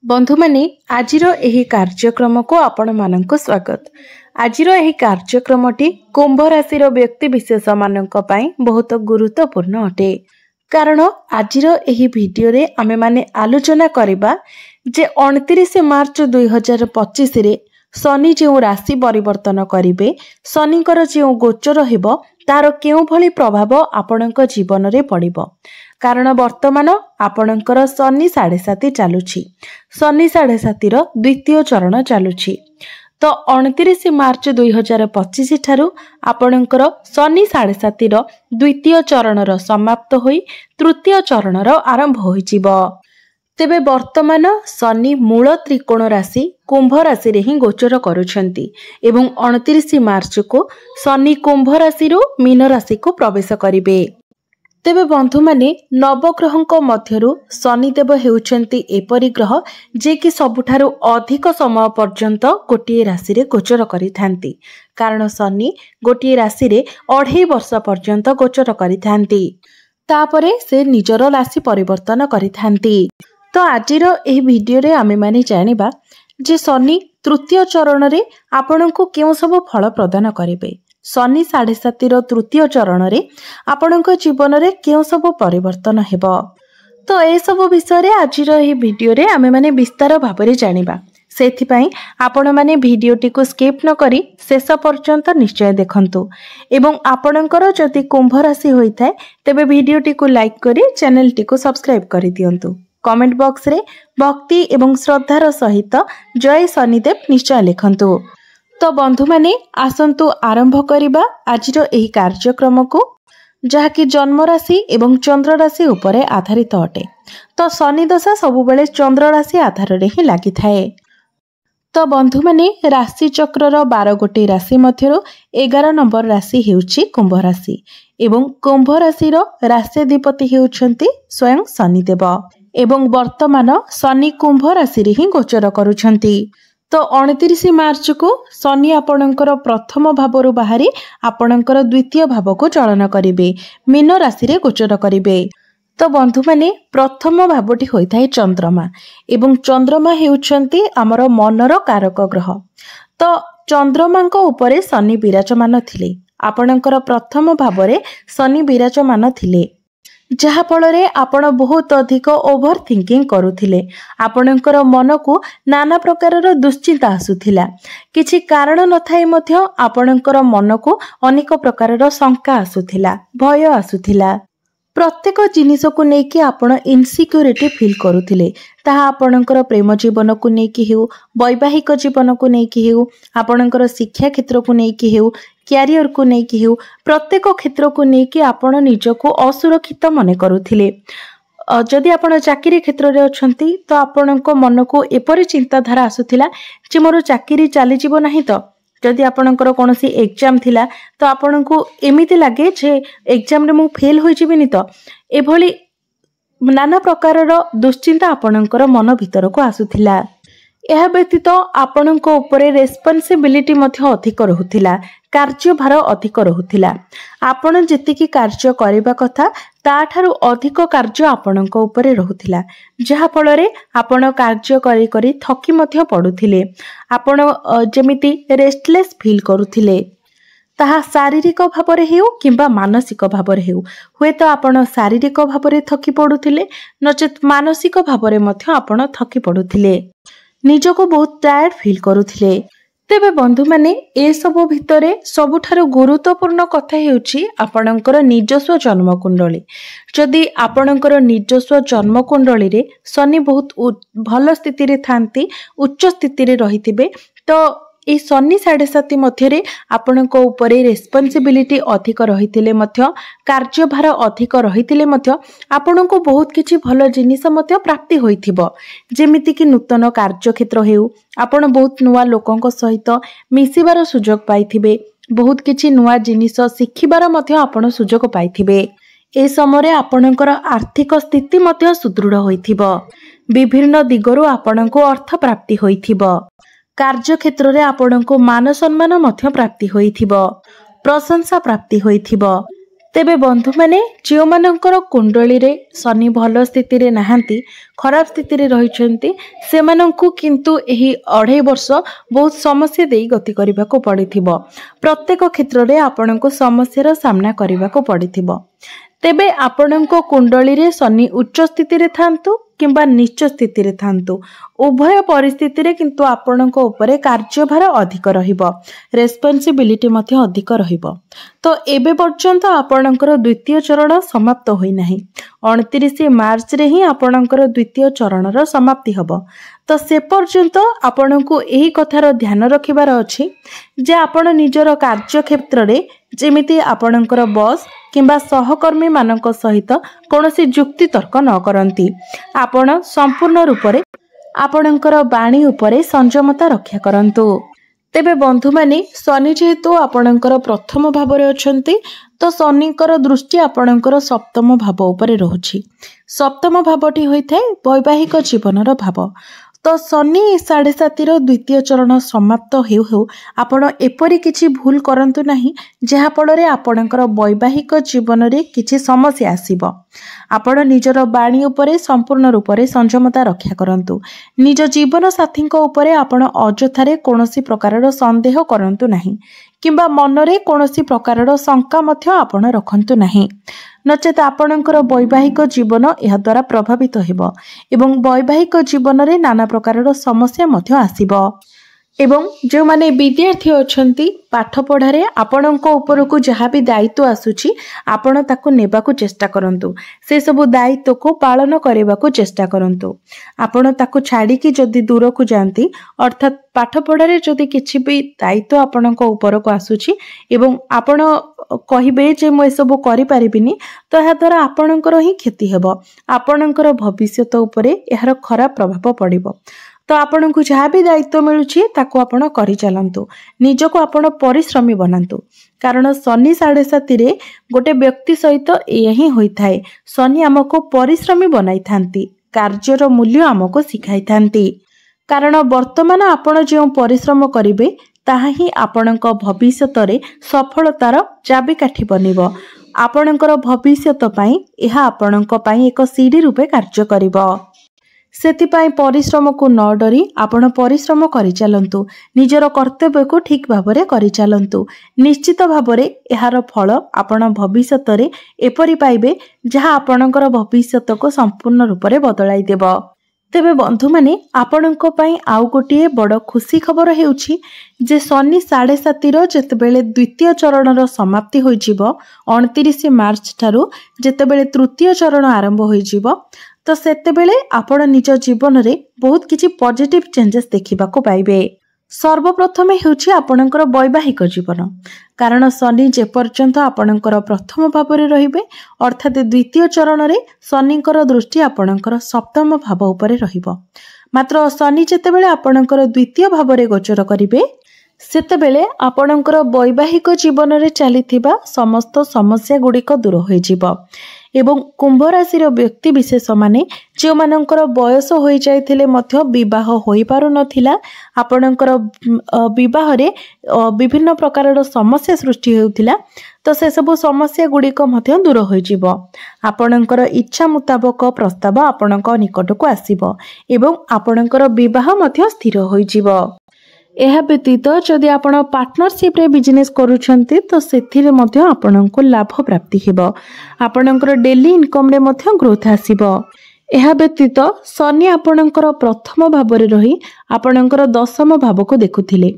बंधु माने आजिर एही कार्यक्रम को आपण मानक स्वागत। आजिर एही कार्यक्रमटी कुंभ राशि व्यक्ति विशेष मानक पई बहुत गुरुत्वपूर्ण अटे। कारण आजिर एही वीडियो रे आमे माने आलोचना करिबा जे 29 मार्च 2025 रे शनि जो राशि परिवर्तन करिवे, शनिकर जो गोचर हेबो तार केउ भली प्रभाव आपणक जीवन रे पड़िबो। कारण वर्तमान आपणकर शनि 7.5 चालुछि। शनि 7.5 रो द्वितीय चरण चालुछि। तो 29 मार्च 2025 ठारू आपणकर शनि 7.5 रो द्वितीय चरण रो समाप्त होई तृतीय चरण रो आरंभ होइजिबो। तेबे वर्तमान शनि मूल त्रिकोण राशि कुंभ राशि रे ही गोचर करुछंती एवं 29 मार्च को शनि कुंभ राशि रो मीन राशि को प्रवेश करिवे। तेबे बंधु माने नवग्रहंक मध्यरु शनिदेव हेउछंती एपरि ग्रह जे कि सबुठारु अधिक समय पर्यंत गोटिए राशि रे गोचर करिथांती। कारण शनि गोटिए राशि रे 2.5 वर्ष पर्यंत गोचर करिथांती, तापरे से निजर राशि परिवर्तन करिथांती। तो आजिर एही वीडियो रे आमे माने जानिबा जे शनि तृतीय चरण रे आपनकु केउ सब फल प्रदान करिवे। शनि 7.5 रो तृतीय चरण रे आपनक जीवन रे केउ सब परिवर्तन हेबो। तो ए सब विषय रे आजिर एही वीडियो रे आमे माने विस्तार भाबरे जानिबा। सेथि पई आपण माने वीडियोटी को स्किप न करी शेष पर्यंत निश्चय देखंतु एवं आपणकर जदि कुंभ राशि होइथाय तेबे वीडियोटी को लाइक करी चैनल टी को सब्सक्राइब करि दियंतु। कमेंट बॉक्स रे भक्ति एवं श्रद्धार सहित जय शनिदेव निश्चय लिखंतु। तो बंधु माने आसंतु आरंभ करिबा आजिर एही कार्यक्रम को, जहा कि जन्म राशि एवं चंद्र राशि उपरे आधारित अटे। तो शनि दशा सबु बेले चंद्र राशि आधार रे ही लागि थाए। तो बंधु माने राशि चक्र रो 12 गोटी राशि मध्यरो 11 नंबर राशि हेउची कुंभ राशि एवं कुंभ राशि रो राष्ट्राधिपति हेउछंती स्वयं शनिदेव एवं वर्तमान शनि कुंभ राशि रे ही गोचर करुछंती। तो 29 मार्च को शनि आपणकर प्रथम भावरु बाहरी आपणकर द्वितीय भाव को चलन करिवे, मीन राशि रे गोचर करिवे। तो बंधु माने प्रथम भावटी होइथाय चंद्रमा एवं चंद्रमा हेउछंती हमर मनर कारक ग्रह। तो चंद्रमांको उपरे शनि विराजमान थिले, आपणकर प्रथम भावरे शनि विराजमान थिले, जहा फलरे आपण बहुत अधिक ओभर थिंकिंग करुथिले। आपणकर मन को नाना प्रकार दुश्चिंता आसुथिला, किछि कारण नथाई मध्य आपणकर मन को अनेक प्रकार शंका आसुथिला, भय आसुथिला। प्रत्येक जिनिस को नेकी आपण इनसिक्योरिटी फील करुथिले, ताहा आपणकर प्रेम जीवन को नेकी हेउ, वैवाहिक जीवन को नेकी हेउ, आपणकर शिक्षा क्षेत्र को नेकी हेउ, क्यारियर को नेकी हेउ, प्रत्येक क्षेत्र को नेकी आपण निजको असुरक्षित मने करुथिले। जदि आपण चाकरी क्षेत्र रे अछंती तो आपणक मन को एपरि चिंताधारा आसुथिला जे मोर चाकरी चली जीवो नाही। तो जदि आपणकर कोनोसी एग्जाम थिला तो आपणको एमिति लागे जे एग्जाम रे मु फेल होई जिबिनी। तो एभली नाना प्रकार दुश्चिंता आपणकर मन भीतर को आसुथिला। यह व्यतीत आपणक उपरे रेस्पॉन्सिबिलिटी मध्य अधिक रहुथिला, कार्यभार अधिक रहुथिला। आपण जेतिकी कार्य करिबा कथा ताठारु अधिक कार्य आपणक उपरे रहुथिला, जहा फलरे आपण कार्य करी करी थकी मध्य पडुथिले। आपण जेमिति रेस्टलेस फील करुथिले, ताहा शारीरिक भावरे हेउ किंबा मानसिक भावरे हेउ। हुए तो आपण शारीरिक भावरे थकी पडुथिले, नचेत मानसिक भावरे मध्य आपण थकी पडुथिले, निजको बहुत टायर्ड फील करुथिले। तेबे बंधु माने ए सब भितरे सबुठारु गुरुत्वपूर्ण कथा हेउची आपणकर निजस्व जन्म कुंडली। जदि आपणकर निजस्व जन्म कुंडली रे शनि बहुत भल स्थिति रे थांती, उच्च स्थिति रे रहिथिबे, तो ए शनि 7.5 मध्यरे आपणको उपरे रेस्पॉन्सिबिलिटी अधिक रहिथिले मध्य, कार्यभार अधिक रहिथिले मध्य आपणको बहुत किछि भल जिनिस मध्य प्राप्ति होइथिबो। जेमिति कि नूतन कार्य क्षेत्र हेउ, आपण बहुत नुवा लोकंक सहित मिसिबार सुजोग पाइथिबे, बहुत किछि नुवा जिनिस शिखिबार मध्य आपण सुजोग पाइथिबे। ए समय आपणकर आर्थिक स्थिति मध्य सुदृढ़ होइथिबो, विभिन्न दिगरु आपणको अर्थ प्राप्ति होइथिबो, कार्य क्षेत्र रे आपणको मान सम्मान मध्य प्राप्ति होइथिबो, प्रशंसा प्राप्ति होइथिबो। तेबे बंधु माने जो मानकर कुंडली रे शनि भल स्थिति रे नहांती खराब स्थिति रे रहिछंती सेमानंकु किंतु एही 2.5 वर्ष बहुत समस्या देई गति करबा को पड़िथिबो। प्रत्येक क्षेत्र रे आपनंकु समस्या रो सामना करबा को पड़िथिबो। तेबे आपनंको कुंडली रे शनि उच्च स्थिति रे थांतु किंबा नीच स्थिति रे थांतु उभय परिस्थिति रे किंतु आपनंको उपरे कार्यभार अधिक रहिबो, रेस्पोंसिबिलिटी मध्ये अधिक रहिबो। तो एबे पर्यंत आपनंकर द्वितीय चरण समाप्त होई नाही। 29 मार्च रे ही आपनंकर द्वितीय चरणर समाप्ति हबो। तो से पर्यंत आपनंको एही कथार ध्यान रखिबार अछि जे आपण निजर कार्य क्षेत्र रे जेमिति आपनंकर बॉस किंबा सहकर्मी मानक सहित कौनसी जुक्ति तर्क न करंती। आपण संपूर्ण रूप रे आपणकर बाणी उपरे संयमता रक्षा करंतु। तेबे बंधु माने शनि जेहेतु आपणकर प्रथम भाव रे अछंती तो शनिकर दृष्टि आपणकर सप्तम भाव उपरे रहुछि। सप्तम भावटी होइथाय वैवाहिक जीवनर भाव। तो शनि 7.5 द्वितीय चरण समाप्त हेउ हेउ आपण एपरि किछि भूल करंतु नाही जहा फଳରେ आपणकर वैवाहिक जीवन रे किछि समस्या आसीबो। आपण निजर बाणी उपरे संपूर्ण रूप रे संयमता रक्षा करंतु। निज जीवन साथी उपरे आपण अजथारे कोनोसी प्रकारर संदेह करंतु नाही किंबा मनरे कोनोसी प्रकारर शंका मध्य आपण रखंतु नाही, नचेत आपणकर वैवाहिक जीवन यह द्वारा प्रभावित हेबो एवं वैवाहिक जीवन रे नाना प्रकारर समस्या मध्य आसीबो। एवं जो माने विद्यार्थी अछंती पाठ पढ़ारे आपणको उपरकू जहाँ भी दायित्व आसुची आपण ताकू नेबाकू चेष्टा करंतु। से सबु दायित्व को पालन करेबाकू चेष्टा करंतु। आपण ताकू छाड़ी कि जदि दूर को जानती अर्थात पाठ पढ़ारे जदि किछि भी दायित्व आपणको उपरकू आसुची एवं आपण कहिबे जे मो सबु करि परिबिनी तो या द्वारा आपणकर ही क्षति हेबो। आपणकर भविष्यत उपरे एहार खराब प्रभाव पड़िबो। तो आपण को जहाँ भी दायित्व मिलुछि ताको आपण करि चलंतु। निजको आपण परिश्रमी बनांतु कारण शनि 7.5 रे गोटे व्यक्ति सहित यही होइथाय। शनि हमको परिश्रमी बनाई थांती, कार्यर मूल्य हमको सिखाई थांती। कारण वर्तमान आपण जे परिश्रम करिवे ताहा ही आपणक भविष्यत रे सफलतार चाबिकाठी बनिबो। आपणकर भविष्यत पई एहा आपणक पई एक सीढ़ी रूपे कार्य करिवो। सेतिपाई परिश्रम को न डरी आपण परिश्रम करि चलंतु। निजर कर्तव्य को ठीक भाबरे करि चलंतु। निश्चित भाबरे एहार फल आपण भविष्यत रे एपरि पाइबे जहा आपणकर भविष्यत को संपूर्ण रूप रे बदलाई देबो। तेबे बंधु माने आपणको पई आउ गोटिए बड़ खुशी खबर हेउछि जे शनि 7.5 जेतेबेले द्वितीय चरणर समाप्ति होई जिवो 29 मार्च ठारू जेतेबेले तृतीय चरण आरंभ होई जिवो तो सेतेबेले आपण निज जीवन रे बहुत किछि पॉजिटिव चेंजेस देखिबा को पाइबे। सर्वप्रथम हेउछि आपणकर वैवाहिक जीवन। कारण शनि जे पर्यंत आपणकर प्रथम भाव रे रहिबे अर्थात द्वितीय चरण रे शनिकर दृष्टि आपणकर सप्तम भाव उपरे रहिबो। मात्र शनि जेतेबेले आपणकर द्वितीय भाव रे गोचर करिवे सेतेबेले आपणकर वैवाहिक जीवन रे चलीथिबा समस्त समस्या गुड़िक दूर होई जिवो। एवं कुंभ राशि व्यक्ति विशेष माने जो मानकर बयस हो जाइथिले मध्य विवाह होई पारु नथिला आपणकर विवाह रे विभिन्न प्रकारर समस्या सृष्टि हेउथिला तो से सब समस्या गुड़िक मध्य दूर होई जिवो। आपणकर इच्छा मुताबक प्रस्ताव आपणक निकट को आसीबो एवं आपणकर विवाह मध्य स्थिर होई जिवो। यह व्यतीत जदि आपण पार्टनरशिप रे बिजनेस करूछंती तो सेथिरे मध्य आपणको लाभ प्राप्ति हेबो। आपणकर डेली इनकम रे मध्य ग्रोथ आसीबो। यह व्यतीत शनि आपणकर प्रथम भाव रे रही आपणकर दशम भाव को देखुथिले।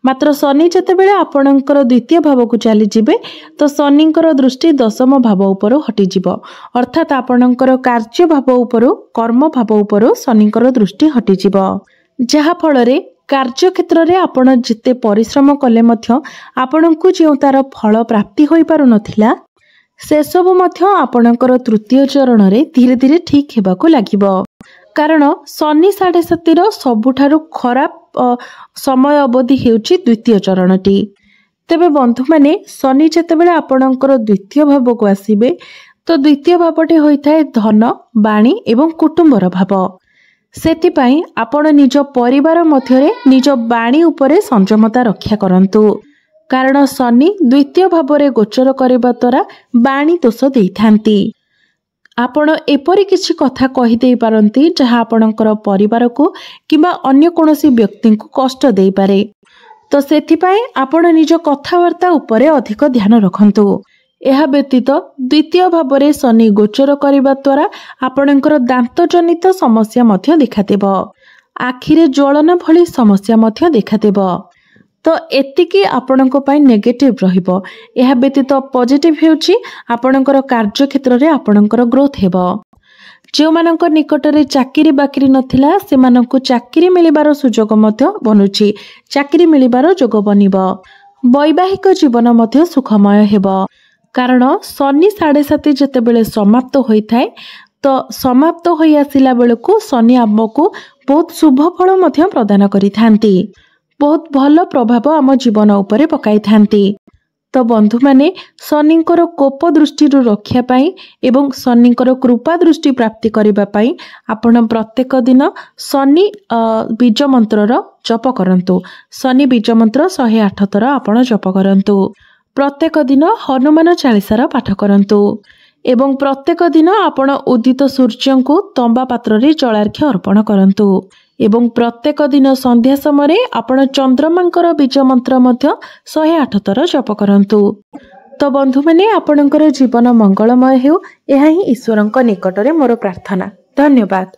मात्र शनि जेतेबेले आपणकर द्वितीय भाव को चली जिबे तो शनिकर दृष्टि दशम भाव उपरो हटि जिवो। अर्थात आपणकर कार्य भाव उपरो कर्म भाव उपरो शनिकर दृष्टि हटि जिवो। जहा फଳରେ कार्य क्षेत्र रे आपण जिते परिश्रम कले मध्य आपणको जे तार फल प्राप्ति होई पारु नथिला से सब मध्य आपणकर तृतीय चरण रे धीरे धीरे ठीक हेबाको लागिबो। कारण शनि 7.5 सबुठारु खराब समय अवधि हेउची द्वितीय चरणटी। तेबे बंधु माने शनि जेतेबेले आपणकर द्वितीय भाव को आसीबे तो द्वितीय भावटी होइथाय धन बाणी एवं कुटुंबर भाव। सेतिपाई आपण निज परिवार मध्यरे निज बाणी उपरे संयमता रक्षा करंतु। कारण शनि द्वितीय भाव में गोचर करने द्वारा बाणी दोष देइथांती। आपण एपरी किछि कथा कहीदे पारती जहाँ आपणकर परिवार को किंबा अन्य कोनोसी व्यक्ति को कष्ट दे पारे। तो सेथिपाई आपण निज कथबार्ता उपरे अधिक ध्यान रखंतु। यह व्यतीत द्वितीय भाव में शनि गोचर करने द्वारा आपणकर दांत जनित समस्या मध्य देखादेव, आखिरे ज्वलन भली समस्या मध्य देखादेव। तो एतिकी आपणको पई नेगेटिव रहिबो। यह व्यतीत पॉजिटिव हेउची आपणकर कार्य क्षेत्र रे आपणकर ग्रोथ हेबो। जो मानक निकटरे चाकरी बाकरी नथिला सेमानकु चाकरी मिलिबार सुजोग मध्य बनुची, चाकरी मिलिबार जोग बनिबो। वैवाहिक जीवन मध्य सुखमय हेबो, कारण शनि 7.5 जेतेबेले समाप्त होइथाय तो समाप्त होई आसिला बेलकु शनि आमको बहुत शुभ फल मध्य प्रदान करिथांती, बहुत भल प्रभाव आम जीवन उपरे पकाई थांती। तो बंधु माने शनिंकर कोप दृष्टि रक्षा पाई एवं शनिंकर कृपा दृष्टि प्राप्ति करिबा पाई आपण प्रत्येक दिन शनि बीज मंत्र जप करंतु। शनि बीज मंत्र 108 थर आपण जप करंतु। प्रत्येक दिन हनुमान चालीसार पाठ करंतु एवं प्रत्येक दिन आपण उदित सूर्य को तंबा पात्र रे जलार्घ्य अर्पण करंतु एवं प्रत्येक दिन संध्या समय आपण चंद्रमांकर बीज मंत्र मध्य 108 थर जप करंतु। तो बंधु माने आपणकर जीवन मंगलमय हेउ, यह ही ईश्वरंक निकटरे मोर प्रार्थना। धन्यवाद।